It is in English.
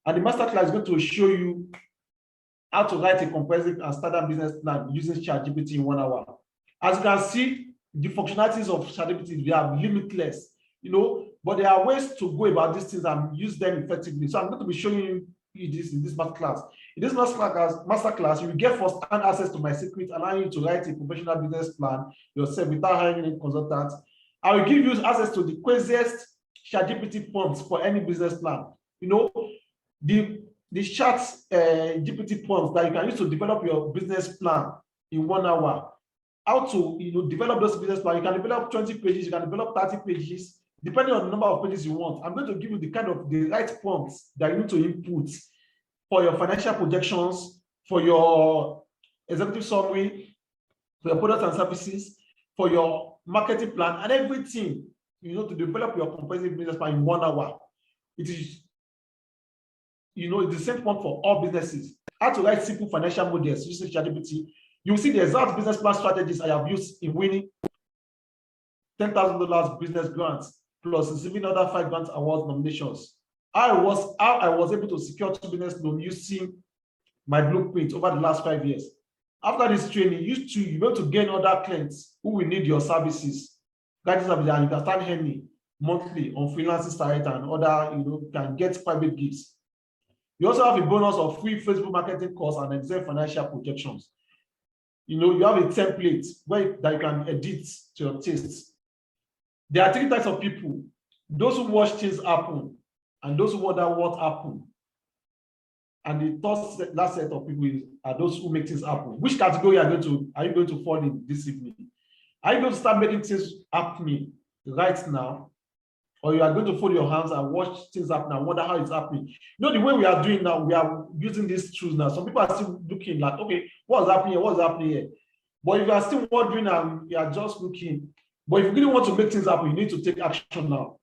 And the masterclass is going to show you how to write a comprehensive and standard business plan using ChatGPT in 1 hour. As you can see, the functionalities of ChatGPT, they are limitless, but there are ways to go about these things and use them effectively. So I'm going to be showing you this in this masterclass. In this masterclass, you will get first-hand access to my secret, allowing you to write a professional business plan yourself without hiring a consultant. I will give you access to the craziest ChatGPT prompts for any business plan. The chat GPT prompts that you can use to develop your business plan in 1 hour. How to develop those business plans. You can develop 20 pages, you can develop 30 pages, depending on the number of pages you want. I'm going to give you the right prompts that you need to input for your financial projections, for your executive summary, for your products and services, for your marketing plan, and everything, to develop your comprehensive business plan in 1 hour. It is it's the same point for all businesses. How to write simple financial models using ChatGPT. You'll see the exact business plan strategies I have used in winning $10,000 business grants, plus receiving other 5 grant awards nominations. How I was able to secure 2 business loans using my blueprint over the last 5 years. After this training, you're able to gain other clients who will need your services. Guidance services, and you can start earning monthly on freelancing site and other, can get private gifts. You also have a bonus of free Facebook marketing course and Excel financial projections. You have a template that you can edit to your tastes. There are 3 types of people: those who watch things happen, and those who wonder what happened. And the last set of people are those who make things happen. Which category are you going to fall in this evening? Are you going to start making things happen right now? Or you are going to fold your hands and watch things happen and wonder how it's happening? The way we are doing now, we are using these tools now. Some people are still looking like, okay, what's happening here? What's happening here? But if you are still wondering and you are just looking, but if you really want to make things happen, you need to take action now.